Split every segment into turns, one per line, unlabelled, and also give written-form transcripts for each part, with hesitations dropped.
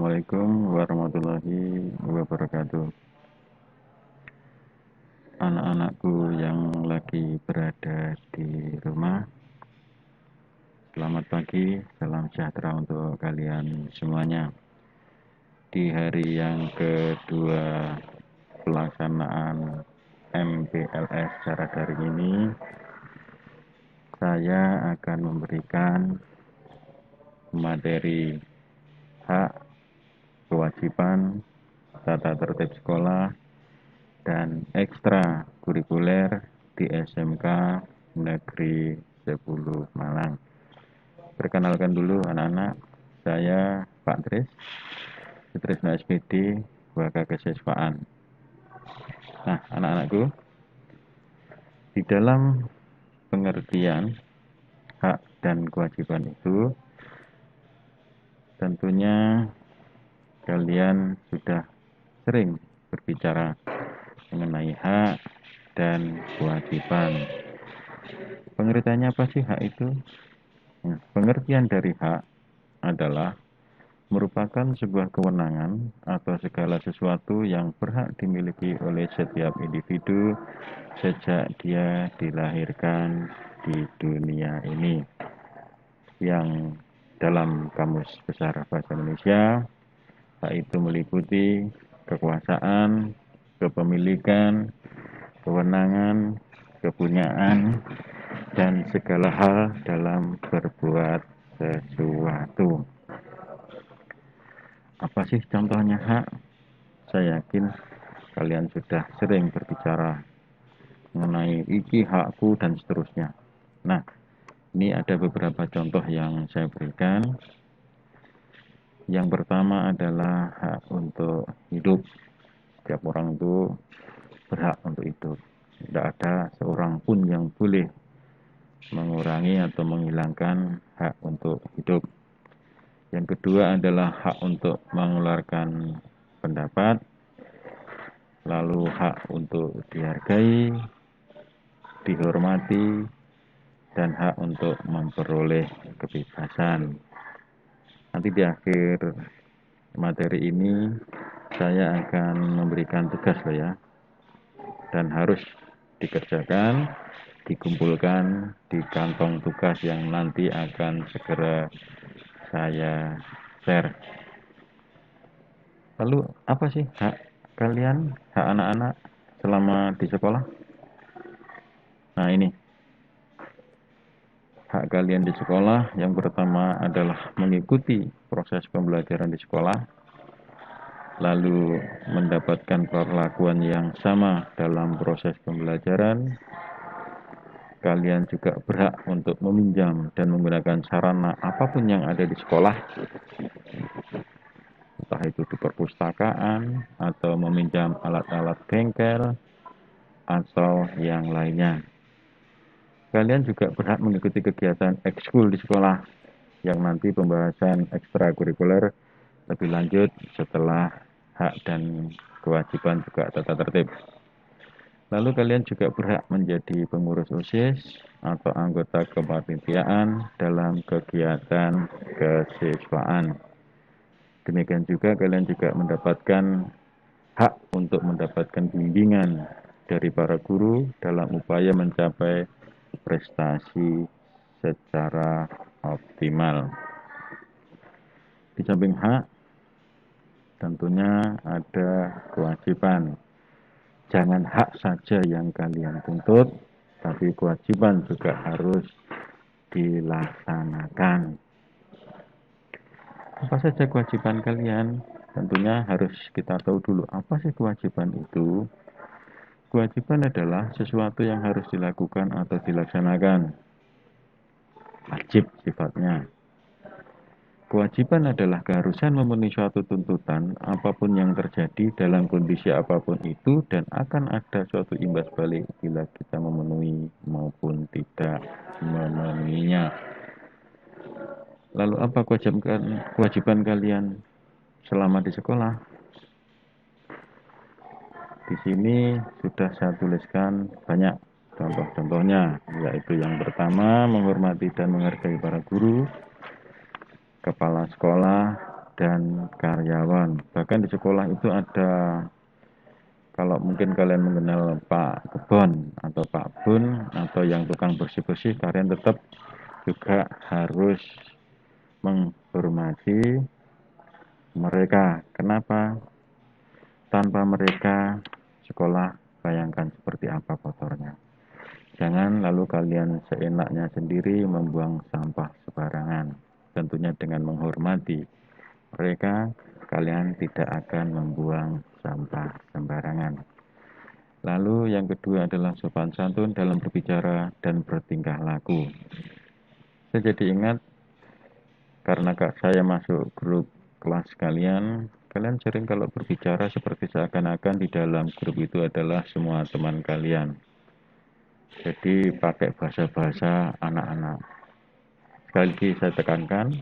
Assalamualaikum warahmatullahi wabarakatuh. Anak-anakku yang lagi berada di rumah, selamat pagi, salam sejahtera untuk kalian semuanya. Di hari yang kedua pelaksanaan MPLS secara daring ini, saya akan memberikan materi hak, kewajiban, tata tertib sekolah, dan ekstra kurikuler di SMK Negeri 10 Malang. Perkenalkan dulu anak-anak, saya Pak Tris, Sutrisno SPD, Waka Kesiswaan. Nah, anak-anakku, di dalam pengertian hak dan kewajiban itu, tentunya kalian sudah sering berbicara mengenai hak dan kewajiban. Pengertiannya apa sih hak itu? Nah, pengertian dari hak adalah merupakan sebuah kewenangan atau segala sesuatu yang berhak dimiliki oleh setiap individu sejak dia dilahirkan di dunia ini. Yang dalam Kamus Besar Bahasa Indonesia, hak itu meliputi kekuasaan, kepemilikan, kewenangan, kepunyaan, dan segala hal dalam berbuat sesuatu. Apa sih contohnya hak? Saya yakin kalian sudah sering berbicara mengenai iki hakku dan seterusnya. Nah, ini ada beberapa contoh yang saya berikan. Yang pertama adalah hak untuk hidup. Setiap orang itu berhak untuk hidup. Tidak ada seorang pun yang boleh mengurangi atau menghilangkan hak untuk hidup. Yang kedua adalah hak untuk mengeluarkan pendapat, lalu hak untuk dihargai, dihormati, dan hak untuk memperoleh kebebasan. Nanti di akhir materi ini saya akan memberikan tugas loh ya, dan harus dikerjakan, dikumpulkan di kantong tugas yang nanti akan segera saya share. Lalu apa sih hak kalian, hak anak-anak selama di sekolah? Nah ini, hak kalian di sekolah yang pertama adalah mengikuti proses pembelajaran di sekolah, lalu mendapatkan perlakuan yang sama dalam proses pembelajaran. Kalian juga berhak untuk meminjam dan menggunakan sarana apapun yang ada di sekolah, entah itu di perpustakaan atau meminjam alat-alat bengkel atau yang lainnya. Kalian juga berhak mengikuti kegiatan ekskul di sekolah yang nanti pembahasan ekstrakurikuler lebih lanjut setelah hak dan kewajiban juga tata tertib. Lalu kalian juga berhak menjadi pengurus OSIS atau anggota kepanitiaan dalam kegiatan kesiswaan. Demikian juga kalian juga mendapatkan hak untuk mendapatkan bimbingan dari para guru dalam upaya mencapai prestasi secara optimal. Di samping hak, tentunya ada kewajiban. Jangan hak saja yang kalian tuntut, tapi kewajiban juga harus dilaksanakan. Apa saja kewajiban kalian? Tentunya harus kita tahu dulu apa sih kewajiban itu. Kewajiban adalah sesuatu yang harus dilakukan atau dilaksanakan. Wajib sifatnya. Kewajiban adalah keharusan memenuhi suatu tuntutan apapun yang terjadi dalam kondisi apapun itu dan akan ada suatu imbas balik bila kita memenuhi maupun tidak memenuhinya. Lalu apa kewajiban kalian selama di sekolah? Di sini sudah saya tuliskan banyak contoh-contohnya, yaitu yang pertama menghormati dan menghargai para guru, kepala sekolah, dan karyawan. Bahkan di sekolah itu ada, kalau mungkin kalian mengenal Pak Kebon atau Pak Bun atau yang tukang bersih-bersih, kalian tetap juga harus menghormati mereka. Kenapa? Tanpa mereka, sekolah bayangkan seperti apa kotornya. Jangan lalu kalian seenaknya sendiri membuang sampah sembarangan. Tentunya dengan menghormati mereka, kalian tidak akan membuang sampah sembarangan. Lalu yang kedua adalah sopan santun dalam berbicara dan bertingkah laku. Saya jadi ingat karena saya masuk grup kelas kalian sering kalau berbicara seperti seakan-akan di dalam grup itu adalah semua teman kalian. Jadi pakai bahasa-bahasa anak-anak. Sekali lagi saya tekankan,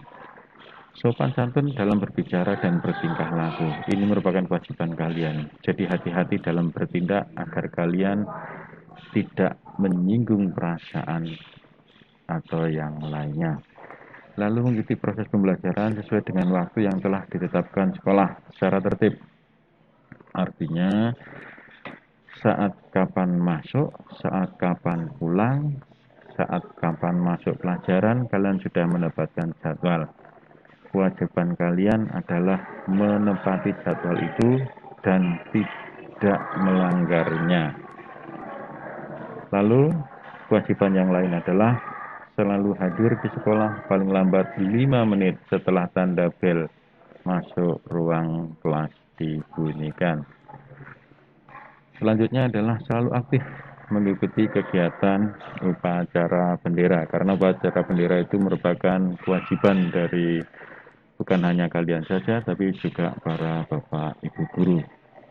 sopan santun dalam berbicara dan bertingkah laku. Ini merupakan kewajiban kalian. Jadi hati-hati dalam bertindak agar kalian tidak menyinggung perasaan atau yang lainnya. Lalu mengikuti proses pembelajaran sesuai dengan waktu yang telah ditetapkan sekolah secara tertib. Artinya, saat kapan masuk, saat kapan pulang, saat kapan masuk pelajaran, kalian sudah mendapatkan jadwal. Kewajiban kalian adalah menepati jadwal itu dan tidak melanggarnya. Lalu, kewajiban yang lain adalah selalu hadir di sekolah paling lambat 5 menit setelah tanda bel masuk ruang kelas dibunyikan. Selanjutnya adalah selalu aktif mengikuti kegiatan upacara bendera, karena upacara bendera itu merupakan kewajiban dari bukan hanya kalian saja, tapi juga para bapak ibu guru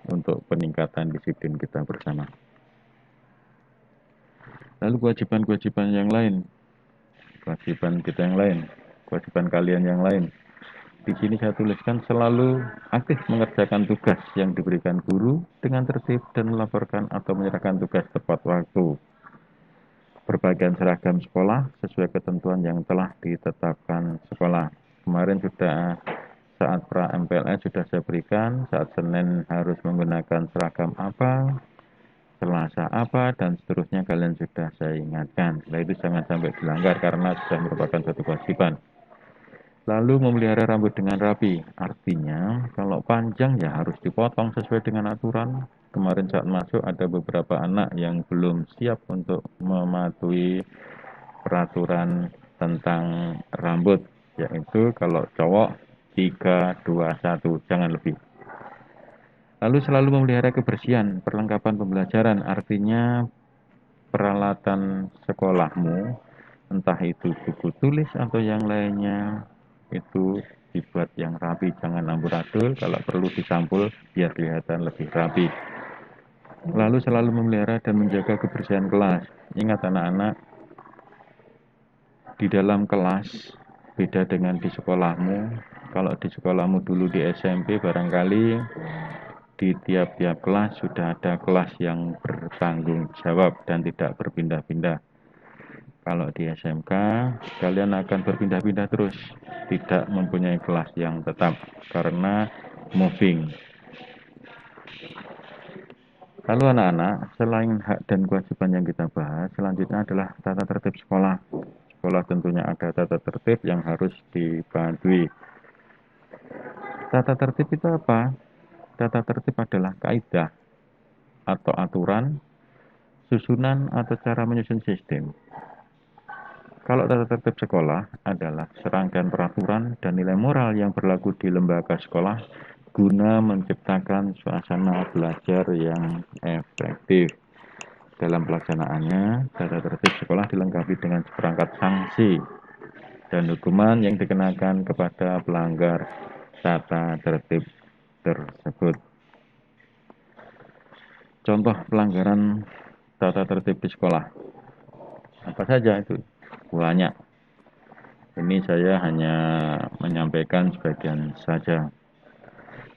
untuk peningkatan disiplin kita bersama. Lalu kewajiban-kewajiban yang lain, kewajiban kita yang lain, kewajiban kalian yang lain. Di sini saya tuliskan selalu aktif mengerjakan tugas yang diberikan guru dengan tertib dan melaporkan atau menyerahkan tugas tepat waktu. Berpakaian seragam sekolah sesuai ketentuan yang telah ditetapkan sekolah. Kemarin sudah saat pra MPLS sudah saya berikan, saat Senin harus menggunakan seragam apa, Selasa apa, dan seterusnya kalian sudah saya ingatkan. Nah, itu jangan sampai dilanggar karena sudah merupakan satu kewajiban. Lalu memelihara rambut dengan rapi, artinya kalau panjang ya harus dipotong sesuai dengan aturan. Kemarin saat masuk ada beberapa anak yang belum siap untuk mematuhi peraturan tentang rambut, yaitu kalau cowok 3, 2, 1, jangan lebih. Lalu selalu memelihara kebersihan, perlengkapan pembelajaran, artinya peralatan sekolahmu, entah itu buku tulis atau yang lainnya, itu dibuat yang rapi, jangan amburadul, kalau perlu disampul biar kelihatan lebih rapi. Lalu selalu memelihara dan menjaga kebersihan kelas. Ingat anak-anak, di dalam kelas beda dengan di sekolahmu. Kalau di sekolahmu dulu di SMP barangkali di tiap-tiap kelas sudah ada kelas yang bertanggung jawab dan tidak berpindah-pindah. Kalau di SMK, kalian akan berpindah-pindah terus, tidak mempunyai kelas yang tetap karena moving. Lalu anak-anak, selain hak dan kewajiban yang kita bahas, selanjutnya adalah tata tertib sekolah. Sekolah tentunya ada tata tertib yang harus dipatuhi. Tata tertib itu apa? Tata tertib adalah kaidah atau aturan, susunan atau cara menyusun sistem. Kalau tata tertib sekolah adalah serangkaian peraturan dan nilai moral yang berlaku di lembaga sekolah guna menciptakan suasana belajar yang efektif. Dalam pelaksanaannya, tata tertib sekolah dilengkapi dengan seperangkat sanksi dan hukuman yang dikenakan kepada pelanggar tata tertib tersebut. Contoh pelanggaran tata tertib di sekolah. Apa saja itu? Banyak. Ini saya hanya menyampaikan sebagian saja.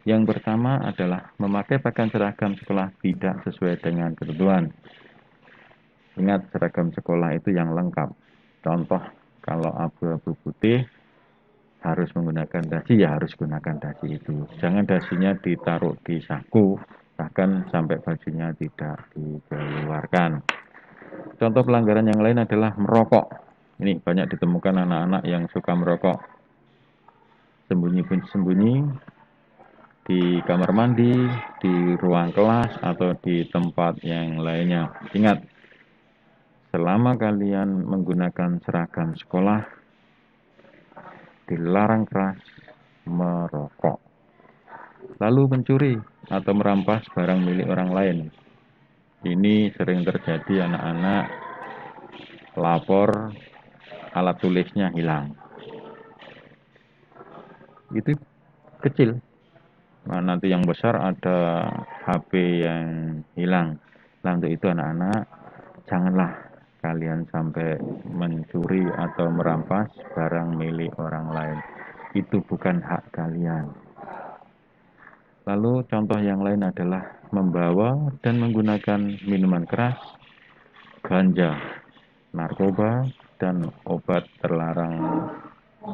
Yang pertama adalah memakai pakaian seragam sekolah tidak sesuai dengan ketentuan. Ingat, seragam sekolah itu yang lengkap. Contoh, kalau abu-abu putih, harus menggunakan dasi, ya harus gunakan dasi itu. Jangan dasinya ditaruh di saku, bahkan sampai bajunya tidak dikeluarkan. Contoh pelanggaran yang lain adalah merokok. Ini banyak ditemukan anak-anak yang suka merokok. Sembunyi-sembunyi di kamar mandi, di ruang kelas, atau di tempat yang lainnya. Ingat, selama kalian menggunakan seragam sekolah, dilarang keras merokok. Lalu mencuri atau merampas barang milik orang lain. Ini sering terjadi, anak-anak lapor alat tulisnya hilang. Itu kecil. Nah, nanti yang besar ada HP yang hilang. Nah, untuk itu anak-anak, janganlah kalian sampai mencuri atau merampas barang milik orang lain. Itu bukan hak kalian. Lalu contoh yang lain adalah membawa dan menggunakan minuman keras, ganja, narkoba, dan obat terlarang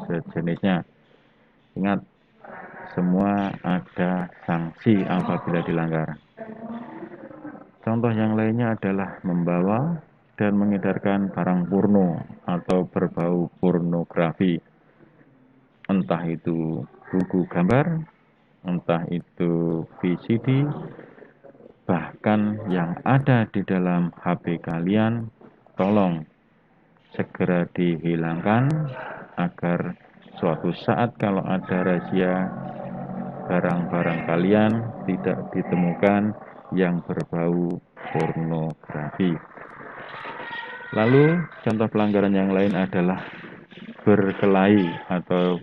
sejenisnya. Ingat, semua ada sanksi apabila dilanggar. Contoh yang lainnya adalah membawa dan mengedarkan barang porno atau berbau pornografi. Entah itu buku gambar, entah itu VCD, bahkan yang ada di dalam HP kalian, tolong segera dihilangkan agar suatu saat kalau ada razia, barang-barang kalian tidak ditemukan yang berbau pornografi. Lalu contoh pelanggaran yang lain adalah berkelahi atau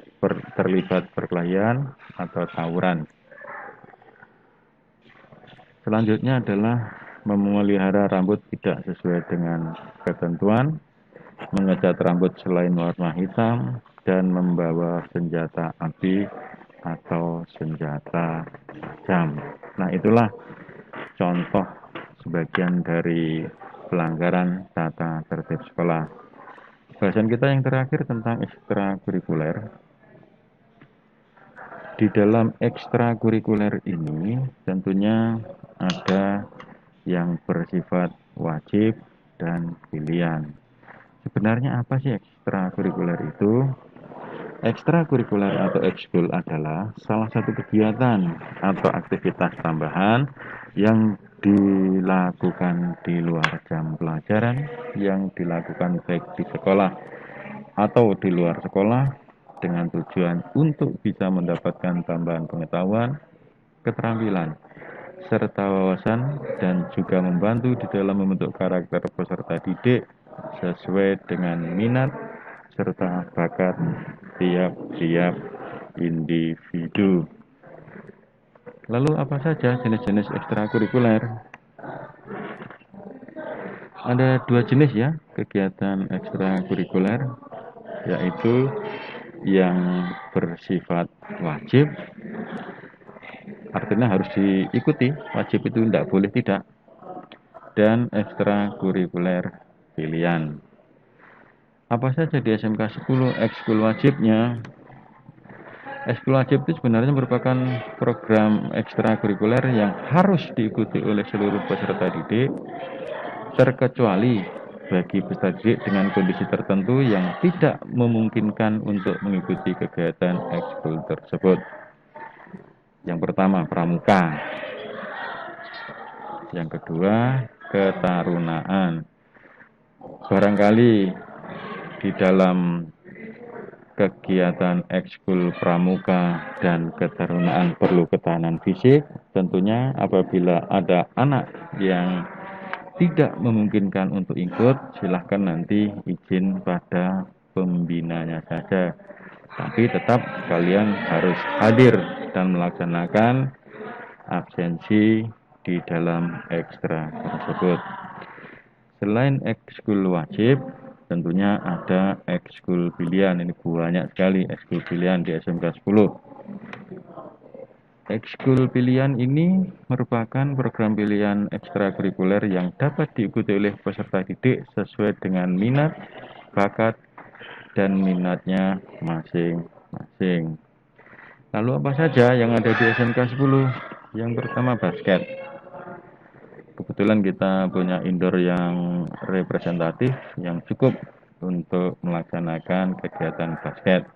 terlibat perkelahian atau tawuran. Selanjutnya adalah memelihara rambut tidak sesuai dengan ketentuan, mengecat rambut selain warna hitam, dan membawa senjata api atau senjata tajam. Nah, itulah contoh sebagian dari pelanggaran tata tertib sekolah. Bahasan kita yang terakhir tentang ekstrakurikuler. Di dalam ekstrakurikuler ini tentunya ada yang bersifat wajib dan pilihan. Sebenarnya apa sih ekstrakurikuler itu? Ekstrakurikuler atau ekskul adalah salah satu kegiatan atau aktivitas tambahan yang dilakukan di luar jam pelajaran, yang dilakukan baik di sekolah atau di luar sekolah, dengan tujuan untuk bisa mendapatkan tambahan pengetahuan, keterampilan, serta wawasan, dan juga membantu di dalam membentuk karakter peserta didik sesuai dengan minat serta bakat tiap-tiap individu. Lalu apa saja jenis-jenis ekstrakurikuler? Ada dua jenis ya kegiatan ekstrakurikuler, yaitu yang bersifat wajib, artinya harus diikuti, wajib itu tidak boleh tidak, dan ekstrakurikuler pilihan. Apa saja di SMK 10 ekskul wajibnya? Ekskul wajib itu sebenarnya merupakan program ekstrakurikuler yang harus diikuti oleh seluruh peserta didik, terkecuali bagi peserta didik dengan kondisi tertentu yang tidak memungkinkan untuk mengikuti kegiatan ekskul tersebut. Yang pertama, pramuka. Yang kedua, ketarunaan. Barangkali di dalam kegiatan ekskul pramuka dan ketarunaan perlu ketahanan fisik. Tentunya apabila ada anak yang tidak memungkinkan untuk ikut, silahkan nanti izin pada pembinanya saja. Tapi tetap kalian harus hadir dan melaksanakan absensi di dalam ekstra tersebut. Selain ekskul wajib, tentunya ada ekskul pilihan. Ini banyak sekali ekskul pilihan di SMK 10. Ekskul pilihan ini merupakan program pilihan ekstrakurikuler yang dapat diikuti oleh peserta didik sesuai dengan minat, bakat, dan minatnya masing-masing. masing-masing. Lalu apa saja yang ada di SMK 10? Yang pertama basket. Kebetulan kita punya indoor yang representatif yang cukup untuk melaksanakan kegiatan basket.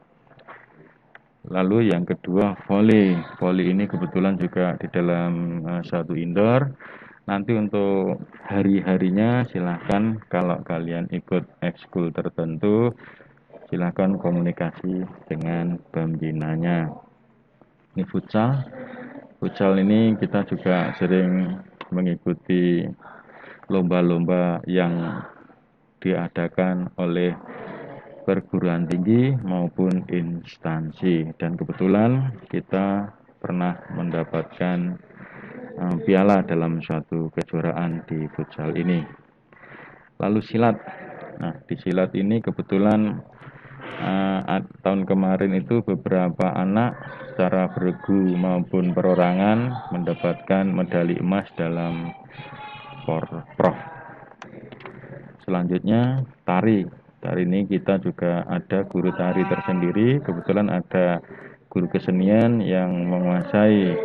Lalu yang kedua volley. Volley ini kebetulan juga di dalam satu indoor. Nanti untuk hari-harinya silahkan kalau kalian ikut ekskul tertentu, silahkan komunikasi dengan pembinanya. Ini futsal. Futsal ini kita juga sering mengikuti lomba-lomba yang diadakan oleh perguruan tinggi maupun instansi, dan kebetulan kita pernah mendapatkan piala dalam suatu kejuaraan di futsal ini. Lalu silat. Nah, di silat ini kebetulan tahun kemarin itu beberapa anak secara bergu maupun perorangan mendapatkan medali emas dalam Prof. Selanjutnya tari. Tari ini kita juga ada guru tari tersendiri. Kebetulan ada guru kesenian yang menguasai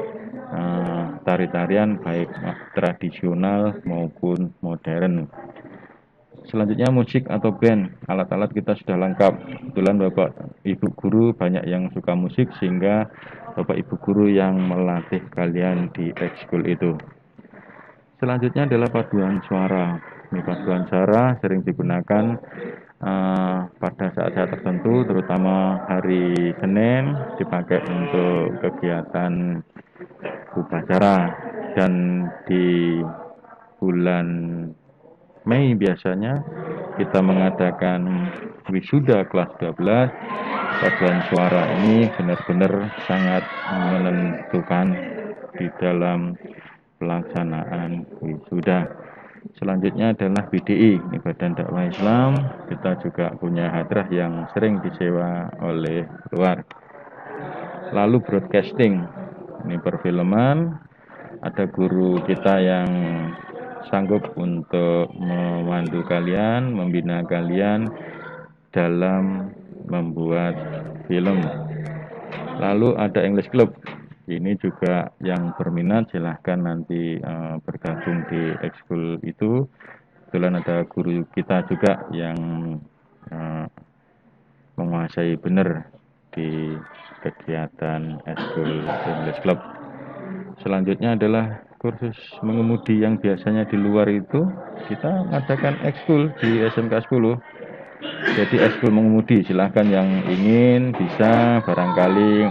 tari-tarian baik tradisional maupun modern. Selanjutnya musik atau band. Alat-alat kita sudah lengkap. Kebetulan Bapak Ibu guru banyak yang suka musik, sehingga Bapak Ibu guru yang melatih kalian di ekskul itu. Selanjutnya adalah paduan suara. Ini paduan suara sering digunakan pada saat-saat tertentu, terutama hari Senin, dipakai untuk kegiatan upacara, dan di bulan Mei biasanya kita mengadakan wisuda kelas 12. Paduan suara ini benar-benar sangat menentukan di dalam pelaksanaan wisuda. Selanjutnya adalah BDI, ini Badan Dakwah Islam. Kita juga punya hadrah yang sering disewa oleh luar. Lalu broadcasting, ini perfilman. Ada guru kita yang sanggup untuk memandu kalian, membina kalian dalam membuat film. Lalu ada English Club. Ini juga yang berminat silahkan nanti bergabung di ekskul itu. Kebetulan ada guru kita juga yang menguasai benar di kegiatan ekskul English Club. Selanjutnya adalah kursus mengemudi yang biasanya di luar itu kita mengadakan ekskul di SMK 10. Jadi ekskul mengemudi, silahkan yang ingin bisa barangkali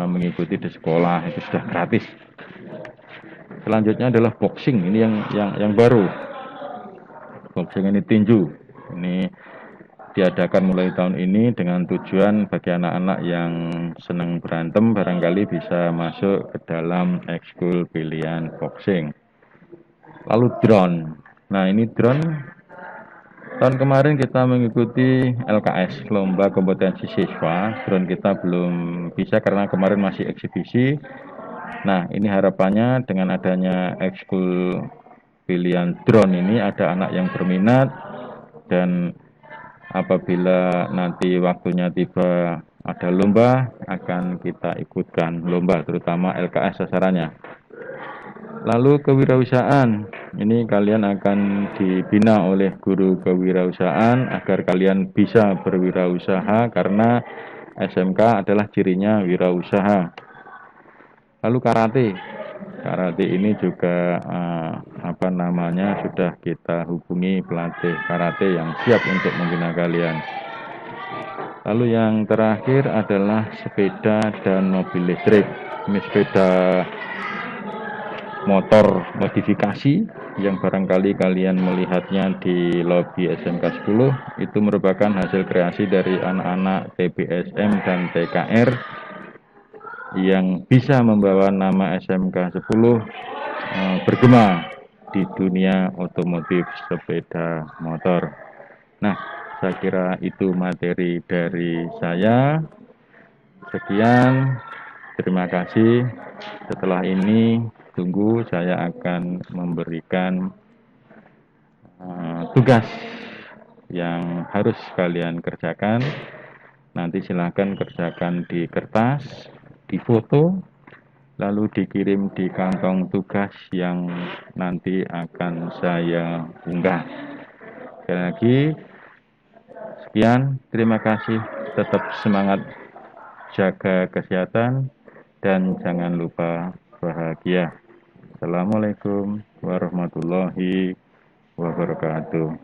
mengikuti di sekolah, itu sudah gratis. Selanjutnya adalah boxing, ini yang baru. Boxing ini tinju. Ini diadakan mulai tahun ini dengan tujuan bagi anak-anak yang senang berantem barangkali bisa masuk ke dalam ekskul pilihan boxing. Lalu drone. Nah, ini drone tahun kemarin kita mengikuti LKS, lomba kompetensi siswa. Drone kita belum bisa karena kemarin masih eksibisi. Nah, ini harapannya dengan adanya ekskul pilihan drone ini ada anak yang berminat, dan apabila nanti waktunya tiba ada lomba, akan kita ikutkan lomba, terutama LKS sasarannya. Lalu kewirausahaan, ini kalian akan dibina oleh guru kewirausahaan agar kalian bisa berwirausaha, karena SMK adalah cirinya wirausaha. Lalu karate. Karate ini juga sudah kita hubungi pelatih karate yang siap untuk membina kalian. Lalu yang terakhir adalah sepeda dan mobil listrik. Ini sepeda motor modifikasi yang barangkali kalian melihatnya di lobi SMK 10. Itu merupakan hasil kreasi dari anak-anak TBSM dan TKR yang bisa membawa nama SMK 10 bergema di dunia otomotif sepeda motor. Nah, saya kira itu materi dari saya. Sekian, terima kasih. Setelah ini, tunggu saya akan memberikan tugas yang harus kalian kerjakan. Nanti silakan kerjakan di kertas, difoto, lalu dikirim di kantong tugas yang nanti akan saya unggah. Sekali lagi, sekian, terima kasih, tetap semangat, jaga kesehatan, dan jangan lupa bahagia. Assalamualaikum warahmatullahi wabarakatuh.